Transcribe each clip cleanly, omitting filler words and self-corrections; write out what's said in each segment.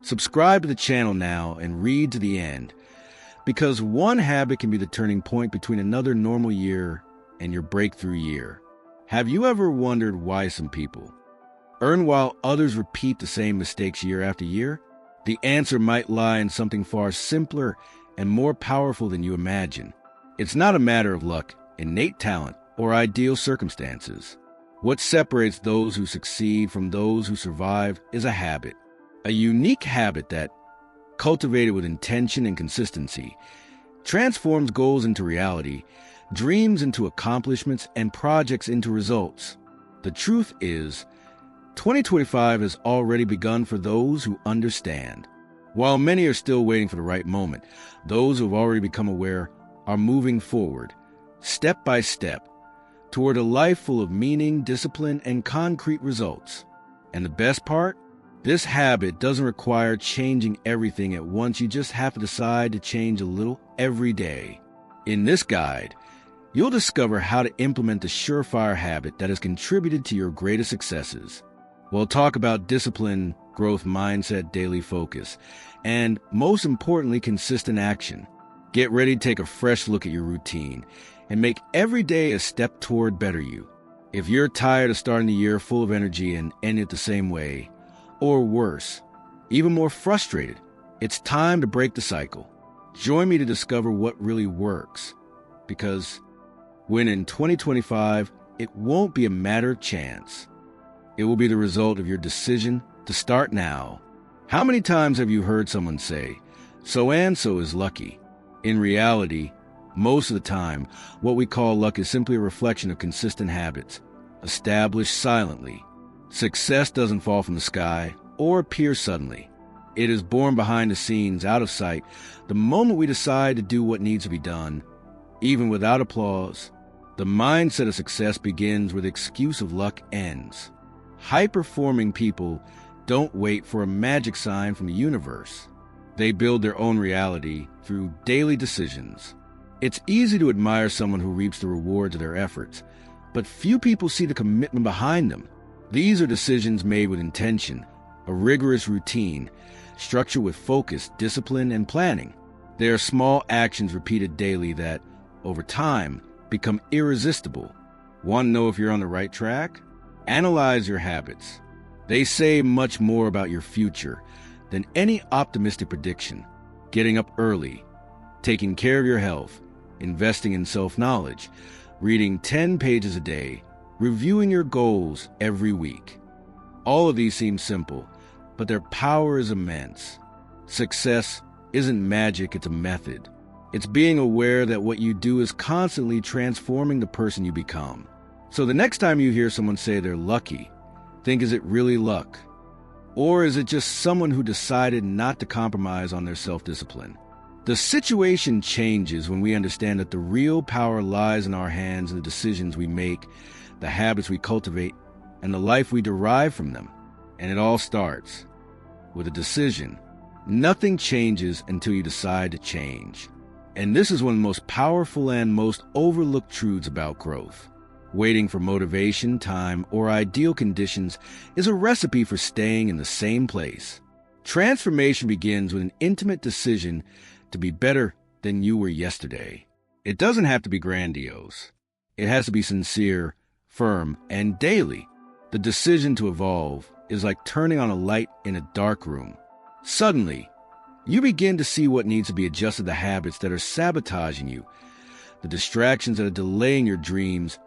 Subscribe to the channel now and read to the end, because one habit can be the turning point between another normal year and your breakthrough year. Have you ever wondered why some people earn while others repeat the same mistakes year after year? The answer might lie in something far simpler and more powerful than you imagine. It's not a matter of luck, innate talent, or ideal circumstances. What separates those who succeed from those who survive is a habit. A unique habit that, cultivated with intention and consistency, transforms goals into reality, dreams into accomplishments, and projects into results. The truth is, 2025 has already begun for those who understand. While many are still waiting for the right moment, those who have already become aware are moving forward, step by step, toward a life full of meaning, discipline, and concrete results. And the best part? This habit doesn't require changing everything at once. You just have to decide to change a little every day. In this guide, you'll discover how to implement the surefire habit that has contributed to your greatest successes. We'll talk about discipline, growth mindset, daily focus, and most importantly, consistent action. Get ready to take a fresh look at your routine and make every day a step toward better you. If you're tired of starting the year full of energy and ending it the same way, or worse, even more frustrated, it's time to break the cycle. Join me to discover what really works, because when in 2025, it won't be a matter of chance. It will be the result of your decision to start now. How many times have you heard someone say, so-and-so is lucky? In reality, most of the time, what we call luck is simply a reflection of consistent habits, established silently. Success doesn't fall from the sky or appear suddenly. It is born behind the scenes, out of sight, the moment we decide to do what needs to be done, even without applause. The mindset of success begins where the excuse of luck ends. High-performing people don't wait for a magic sign from the universe. They build their own reality through daily decisions. It's easy to admire someone who reaps the rewards of their efforts, but few people see the commitment behind them. These are decisions made with intention, a rigorous routine, structured with focus, discipline, and planning. They are small actions repeated daily that, over time, become irresistible. Want to know if you're on the right track? Analyze your habits. They say much more about your future than any optimistic prediction. Getting up early, taking care of your health, investing in self-knowledge, reading 10 pages a day, reviewing your goals every week. All of these seem simple, but their power is immense. Success isn't magic, it's a method. It's being aware that what you do is constantly transforming the person you become. So the next time you hear someone say they're lucky, think, is it really luck? Or is it just someone who decided not to compromise on their self-discipline? The situation changes when we understand that the real power lies in our hands and the decisions we make, the habits we cultivate, and the life we derive from them. And it all starts with a decision. Nothing changes until you decide to change. And this is one of the most powerful and most overlooked truths about growth. Waiting for motivation, time, or ideal conditions is a recipe for staying in the same place. Transformation begins with an intimate decision to be better than you were yesterday. It doesn't have to be grandiose. It has to be sincere, firm, and daily. The decision to evolve is like turning on a light in a dark room. Suddenly, you begin to see what needs to be adjusted, the habits that are sabotaging you, the distractions that are delaying your dreams,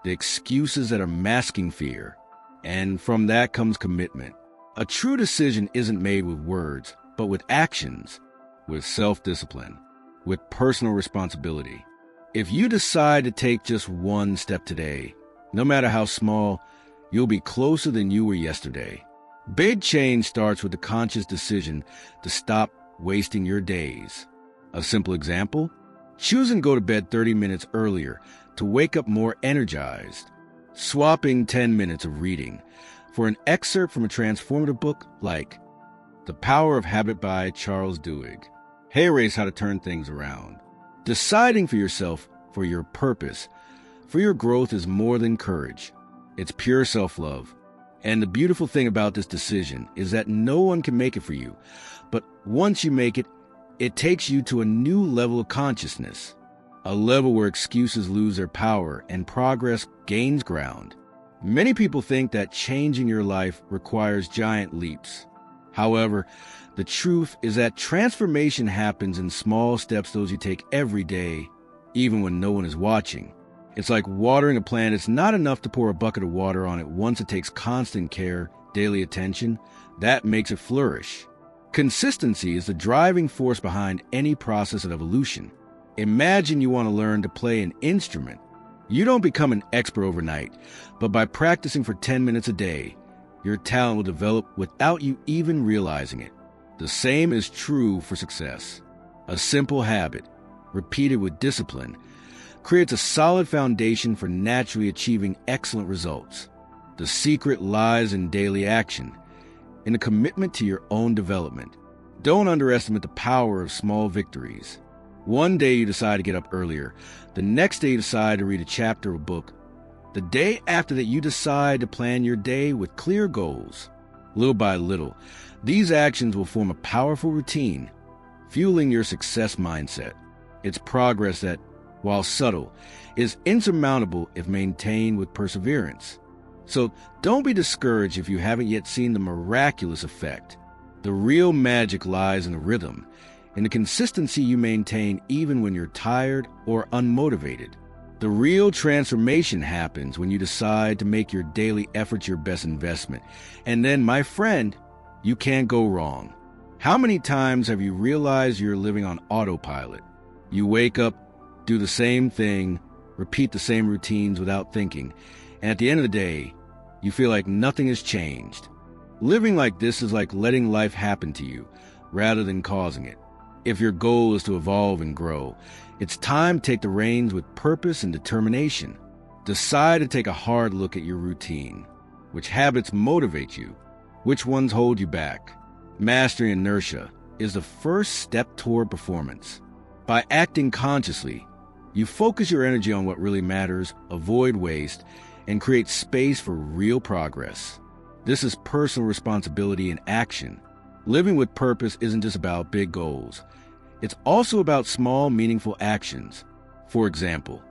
the excuses that are masking fear. And from that comes commitment. A true decision isn't made with words, but with actions, with self-discipline, with personal responsibility. If you decide to take just one step today, no matter how small, you'll be closer than you were yesterday. Big change starts with the conscious decision to stop wasting your days. A simple example: choosing to go to bed 30 minutes earlier to wake up more energized. Swapping 10 minutes of reading for an excerpt from a transformative book like The Power of Habit by Charles Duhigg. Hey, how to turn things around. Deciding for yourself, for your purpose, for your growth is more than courage. It's pure self-love. And the beautiful thing about this decision is that no one can make it for you. But once you make it, it takes you to a new level of consciousness, a level where excuses lose their power and progress gains ground. Many people think that changing your life requires giant leaps. However, the truth is that transformation happens in small steps, those you take every day, even when no one is watching. It's like watering a plant. It's not enough to pour a bucket of water on it once. It takes constant care, daily attention. That makes it flourish. Consistency is the driving force behind any process of evolution. Imagine you want to learn to play an instrument. You don't become an expert overnight, but by practicing for 10 minutes a day, your talent will develop without you even realizing it. The same is true for success. A simple habit, repeated with discipline, creates a solid foundation for naturally achieving excellent results. The secret lies in daily action, in a commitment to your own development. Don't underestimate the power of small victories. One day you decide to get up earlier. The next day you decide to read a chapter of a book. The day after that you decide to plan your day with clear goals. Little by little, these actions will form a powerful routine, fueling your success mindset. It's progress that, while subtle, is insurmountable if maintained with perseverance. So don't be discouraged if you haven't yet seen the miraculous effect. The real magic lies in the rhythm, in the consistency you maintain even when you're tired or unmotivated. The real transformation happens when you decide to make your daily efforts your best investment. And then, my friend, you can't go wrong. How many times have you realized you're living on autopilot? You wake up, do the same thing, repeat the same routines without thinking, and at the end of the day, you feel like nothing has changed. Living like this is like letting life happen to you, rather than causing it. If your goal is to evolve and grow, it's time to take the reins with purpose and determination. Decide to take a hard look at your routine. Which habits motivate you? Which ones hold you back? Mastering inertia is the first step toward performance. By acting consciously, you focus your energy on what really matters, avoid waste, and create space for real progress. This is personal responsibility in action. Living with purpose isn't just about big goals. It's also about small, meaningful actions. For example,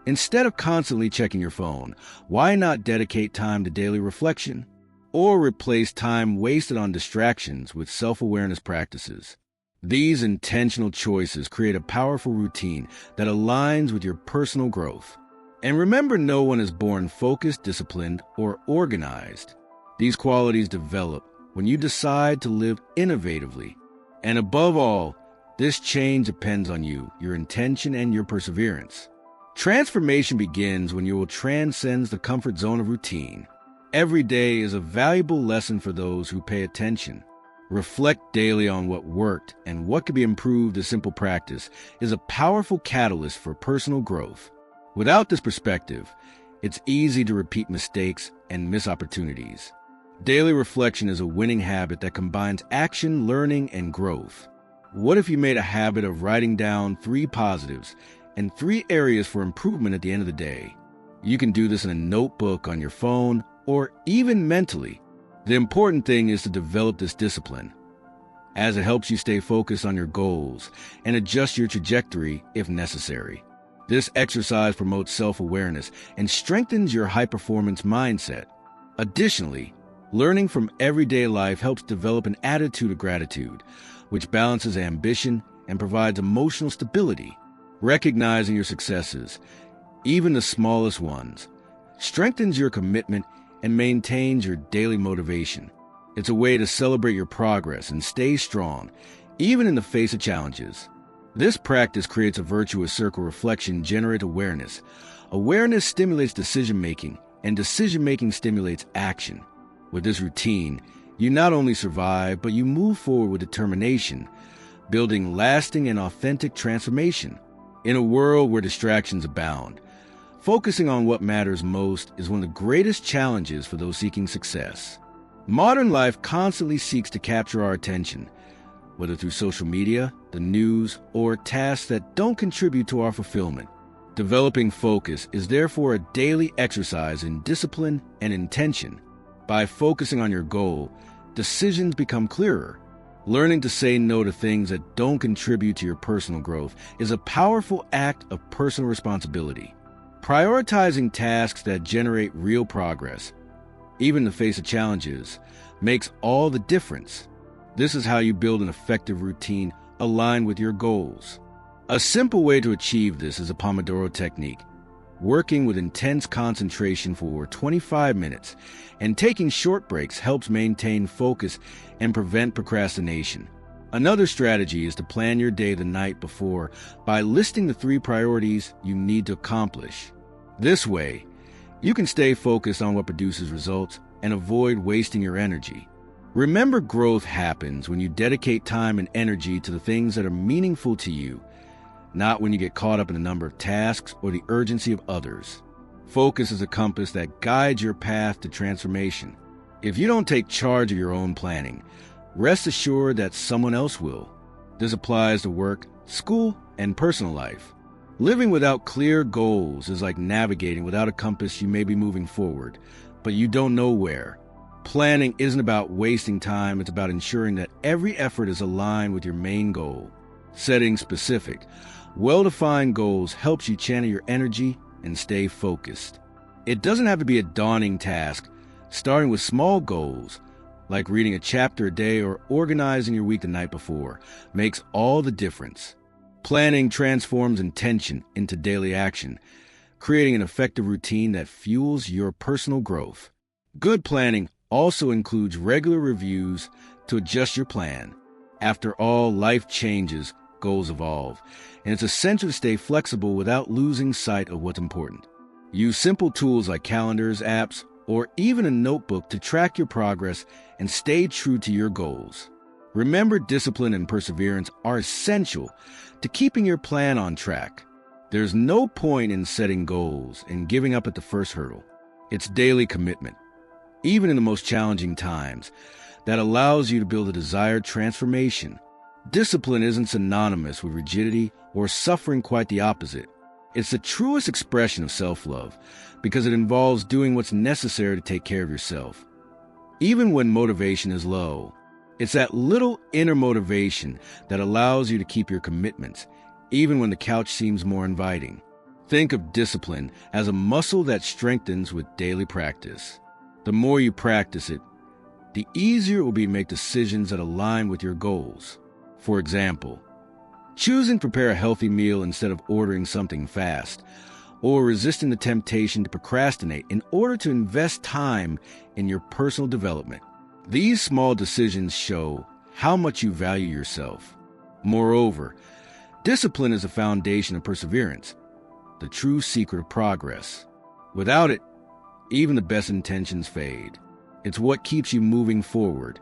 instead of constantly checking your phone, why not dedicate time to daily reflection? Or replace time wasted on distractions with self-awareness practices. These intentional choices create a powerful routine that aligns with your personal growth. And remember, no one is born focused, disciplined, or organized. These qualities develop when you decide to live innovatively. And above all, this change depends on you, your intention, and your perseverance. Transformation begins when you will transcend the comfort zone of routine. Every day is a valuable lesson for those who pay attention. Reflect daily on what worked and what could be improved. A simple practice is a powerful catalyst for personal growth. Without this perspective, it's easy to repeat mistakes and miss opportunities. Daily reflection is a winning habit that combines action, learning, and growth. What if you made a habit of writing down 3 positives and 3 areas for improvement at the end of the day? You can do this in a notebook, on your phone, or even mentally. The important thing is to develop this discipline, as it helps you stay focused on your goals and adjust your trajectory if necessary. This exercise promotes self-awareness and strengthens your high-performance mindset. Additionally, learning from everyday life helps develop an attitude of gratitude, which balances ambition and provides emotional stability. Recognizing your successes, even the smallest ones, strengthens your commitment and maintains your daily motivation. It's a way to celebrate your progress and stay strong, even in the face of challenges. This practice creates a virtuous circle. Reflection generates awareness. Awareness stimulates decision-making, and decision-making stimulates action. With this routine, you not only survive, but you move forward with determination, building lasting and authentic transformation. In a world where distractions abound, focusing on what matters most is one of the greatest challenges for those seeking success. Modern life constantly seeks to capture our attention, whether through social media, the news, or tasks that don't contribute to our fulfillment. Developing focus is therefore a daily exercise in discipline and intention. By focusing on your goal, decisions become clearer. Learning to say no to things that don't contribute to your personal growth is a powerful act of personal responsibility. Prioritizing tasks that generate real progress, even in the face of challenges, makes all the difference. This is how you build an effective routine aligned with your goals. A simple way to achieve this is a Pomodoro technique. Working with intense concentration for 25 minutes and taking short breaks helps maintain focus and prevent procrastination. Another strategy is to plan your day the night before by listing the 3 priorities you need to accomplish. This way, you can stay focused on what produces results and avoid wasting your energy. Remember, growth happens when you dedicate time and energy to the things that are meaningful to you, not when you get caught up in the number of tasks or the urgency of others. Focus is a compass that guides your path to transformation. If you don't take charge of your own planning, rest assured that someone else will. This applies to work, school, and personal life. Living without clear goals is like navigating without a compass. You may be moving forward, but you don't know where. Planning isn't about wasting time, it's about ensuring that every effort is aligned with your main goal. Setting specific, well-defined goals helps you channel your energy and stay focused. It doesn't have to be a daunting task. Starting with small goals, like reading a chapter a day or organizing your week the night before, makes all the difference. Planning transforms intention into daily action, creating an effective routine that fuels your personal growth. Good planning also includes regular reviews to adjust your plan. After all, life changes, goals evolve, and it's essential to stay flexible without losing sight of what's important. Use simple tools like calendars, apps, or even a notebook to track your progress and stay true to your goals. Remember, discipline and perseverance are essential to keeping your plan on track. There's no point in setting goals and giving up at the first hurdle. It's daily commitment, even in the most challenging times, that allows you to build a desired transformation. Discipline isn't synonymous with rigidity or suffering, quite the opposite. It's the truest expression of self-love because it involves doing what's necessary to take care of yourself. Even when motivation is low, it's that little inner motivation that allows you to keep your commitments, even when the couch seems more inviting. Think of discipline as a muscle that strengthens with daily practice. The more you practice it, the easier it will be to make decisions that align with your goals. For example, choosing to prepare a healthy meal instead of ordering something fast, or resisting the temptation to procrastinate in order to invest time in your personal development. These small decisions show how much you value yourself. Moreover, discipline is the foundation of perseverance, the true secret of progress. Without it, even the best intentions fade. It's what keeps you moving forward,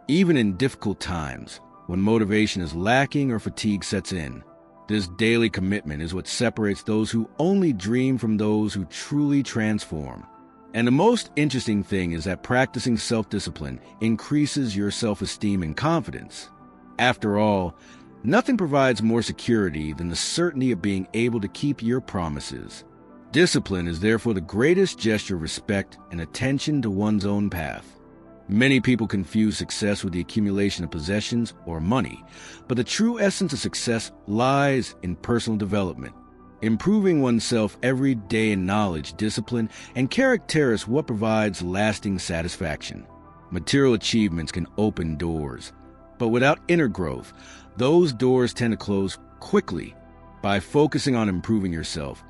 even in difficult times, when motivation is lacking or fatigue sets in. This daily commitment is what separates those who only dream from those who truly transform. And the most interesting thing is that practicing self-discipline increases your self-esteem and confidence. After all, nothing provides more security than the certainty of being able to keep your promises. Discipline is therefore the greatest gesture of respect and attention to one's own path. Many people confuse success with the accumulation of possessions or money, but the true essence of success lies in personal development. Improving oneself every day in knowledge, discipline, and character is what provides lasting satisfaction. Material achievements can open doors, but without inner growth, those doors tend to close quickly. By focusing on improving yourself,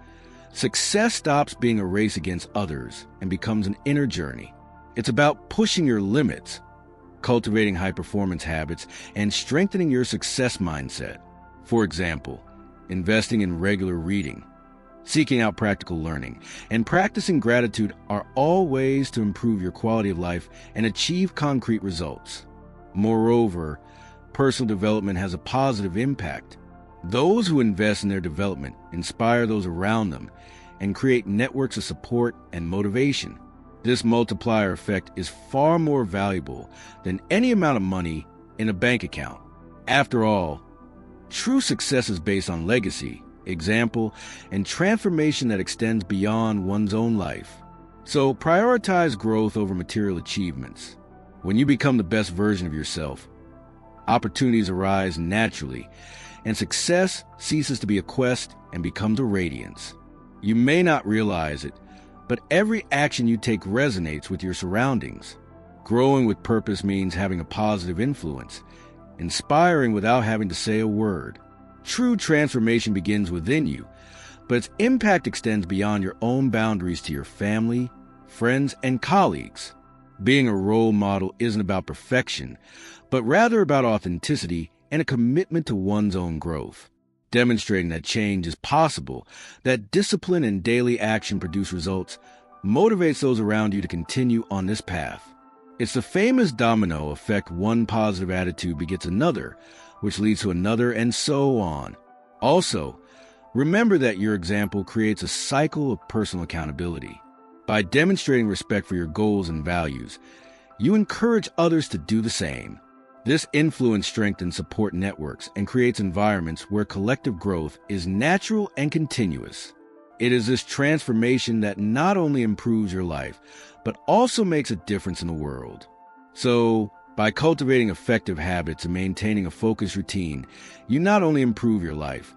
success stops being a race against others and becomes an inner journey. It's about pushing your limits, cultivating high-performance habits, and strengthening your success mindset. For example, investing in regular reading, seeking out practical learning, and practicing gratitude are all ways to improve your quality of life and achieve concrete results. Moreover, personal development has a positive impact. Those who invest in their development inspire those around them and create networks of support and motivation. This multiplier effect is far more valuable than any amount of money in a bank account. After all, true success is based on legacy, example, and transformation that extends beyond one's own life. So prioritize growth over material achievements. When you become the best version of yourself, opportunities arise naturally, and success ceases to be a quest and becomes a radiance. You may not realize it, but every action you take resonates with your surroundings. Growing with purpose means having a positive influence, inspiring without having to say a word. True transformation begins within you, but its impact extends beyond your own boundaries to your family, friends, and colleagues. Being a role model isn't about perfection, but rather about authenticity and a commitment to one's own growth. Demonstrating that change is possible, that discipline and daily action produce results, motivates those around you to continue on this path. It's the famous domino effect. One positive attitude begets another, which leads to another, and so on. Also, remember that your example creates a cycle of personal accountability. By demonstrating respect for your goals and values, you encourage others to do the same. This influence strengthens support networks and creates environments where collective growth is natural and continuous. It is this transformation that not only improves your life, but also makes a difference in the world. So, by cultivating effective habits and maintaining a focused routine, you not only improve your life,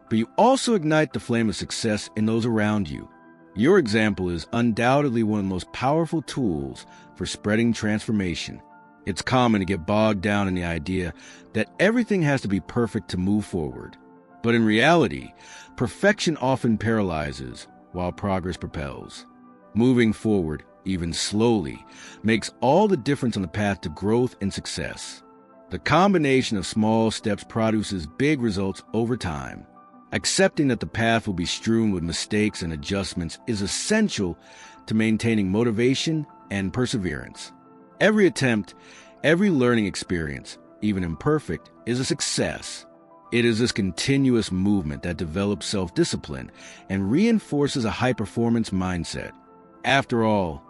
but you also ignite the flame of success in those around you. Your example is undoubtedly one of the most powerful tools for spreading transformation. It's common to get bogged down in the idea that everything has to be perfect to move forward. But in reality, perfection often paralyzes while progress propels. Moving forward, even slowly, makes all the difference on the path to growth and success. The combination of small steps produces big results over time. Accepting that the path will be strewn with mistakes and adjustments is essential to maintaining motivation and perseverance. Every attempt, every learning experience, even imperfect, is a success. It is this continuous movement that develops self-discipline and reinforces a high-performance mindset. After all,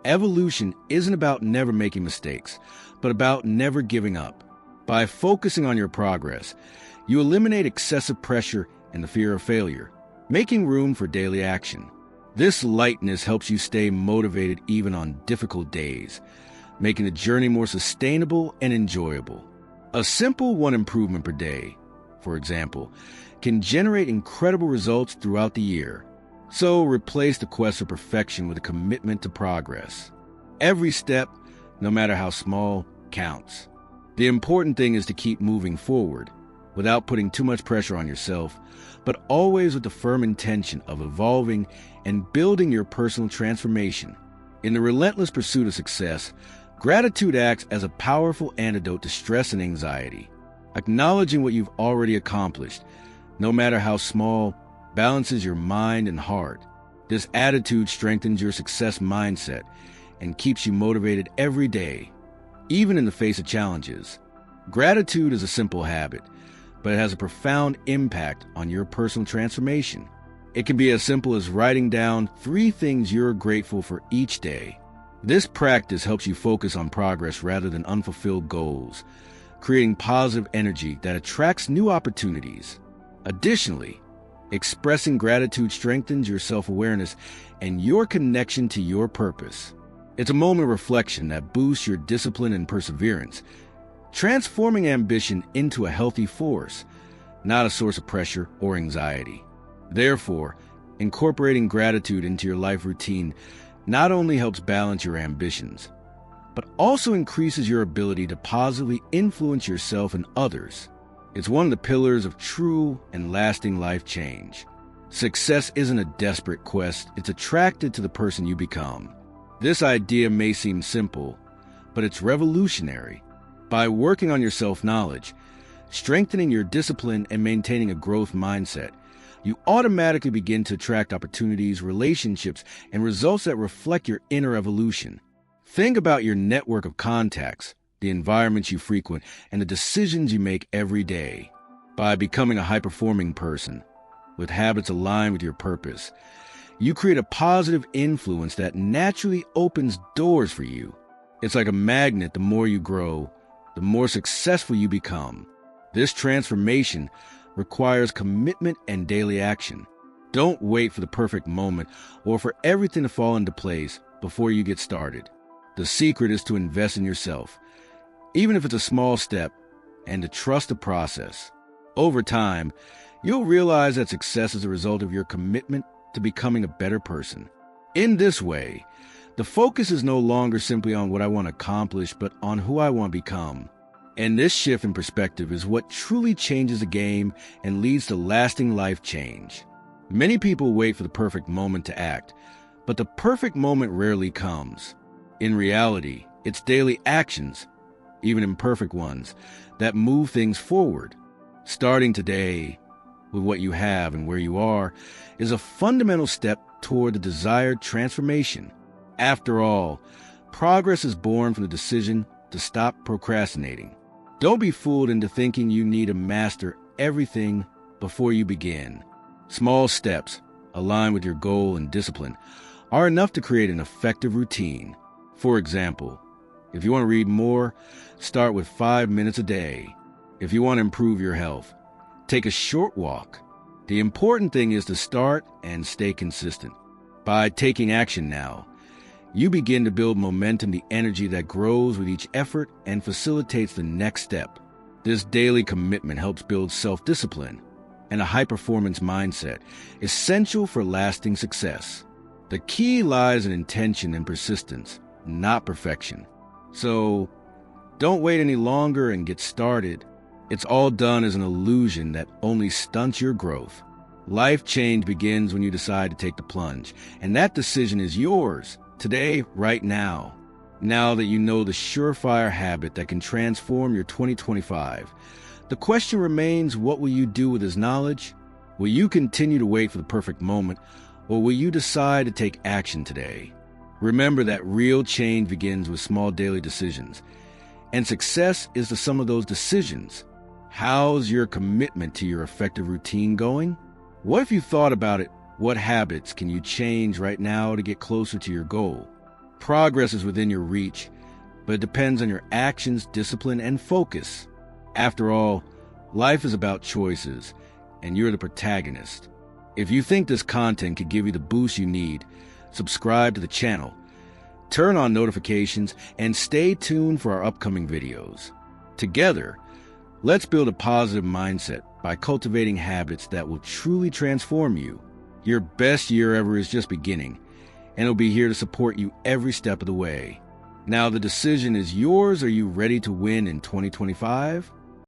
evolution isn't about never making mistakes, but about never giving up. By focusing on your progress, you eliminate excessive pressure and the fear of failure, making room for daily action. This lightness helps you stay motivated even on difficult days, making the journey more sustainable and enjoyable. A simple one improvement per day, for example, can generate incredible results throughout the year. So replace the quest for perfection with a commitment to progress. Every step, no matter how small, counts. The important thing is to keep moving forward without putting too much pressure on yourself, but always with the firm intention of evolving and building your personal transformation. In the relentless pursuit of success, gratitude acts as a powerful antidote to stress and anxiety. Acknowledging what you've already accomplished, no matter how small, balances your mind and heart. This attitude strengthens your success mindset and keeps you motivated every day, even in the face of challenges. Gratitude is a simple habit, but it has a profound impact on your personal transformation. It can be as simple as writing down 3 things you're grateful for each day. This practice helps you focus on progress rather than unfulfilled goals, creating positive energy that attracts new opportunities. Additionally, expressing gratitude strengthens your self-awareness and your connection to your purpose. It's a moment of reflection that boosts your discipline and perseverance, transforming ambition into a healthy force, not a source of pressure or anxiety. Therefore, incorporating gratitude into your life routine not only helps balance your ambitions, but also increases your ability to positively influence yourself and others. It's one of the pillars of true and lasting life change. Success isn't a desperate quest, it's attracted to the person you become. This idea may seem simple, but it's revolutionary. By working on your self-knowledge, strengthening your discipline, and maintaining a growth mindset, you automatically begin to attract opportunities, relationships, and results that reflect your inner evolution. Think about your network of contacts, the environments you frequent, and the decisions you make every day. By becoming a high-performing person, with habits aligned with your purpose, you create a positive influence that naturally opens doors for you. It's like a magnet. The more you grow, the more successful you become. This transformation requires commitment and daily action. Don't wait for the perfect moment or for everything to fall into place before you get started. The secret is to invest in yourself, even if it's a small step, and to trust the process. Over time, you'll realize that success is a result of your commitment to becoming a better person. In this way, the focus is no longer simply on what I want to accomplish, but on who I want to become. And this shift in perspective is what truly changes the game and leads to lasting life change. Many people wait for the perfect moment to act, but the perfect moment rarely comes. In reality, it's daily actions, even imperfect ones, that move things forward. Starting today with what you have and where you are is a fundamental step toward the desired transformation. After all, progress is born from the decision to stop procrastinating. Don't be fooled into thinking you need to master everything before you begin. Small steps, aligned with your goal and discipline, are enough to create an effective routine. For example, if you want to read more, start with 5 minutes a day. If you want to improve your health, take a short walk. The important thing is to start and stay consistent. By taking action now, you begin to build momentum, the energy that grows with each effort and facilitates the next step. This daily commitment helps build self-discipline and a high-performance mindset, essential for lasting success. The key lies in intention and persistence, not perfection. So, don't wait any longer and get started. It's all done as an illusion that only stunts your growth. Life change begins when you decide to take the plunge, and that decision is yours, today, right now. Now that you know the surefire habit that can transform your 2025, the question remains, what will you do with this knowledge? Will you continue to wait for the perfect moment, or will you decide to take action today? Remember that real change begins with small daily decisions, and success is the sum of those decisions. How's your commitment to your effective routine going? What if you thought about it? What habits can you change right now to get closer to your goal? Progress is within your reach, but it depends on your actions, discipline, and focus. After all, life is about choices, and you're the protagonist. If you think this content could give you the boost you need, subscribe to the channel, turn on notifications, and stay tuned for our upcoming videos. Together, let's build a positive mindset by cultivating habits that will truly transform you. Your best year ever is just beginning, and it'll be here to support you every step of the way. Now the decision is yours. Are you ready to win in 2025?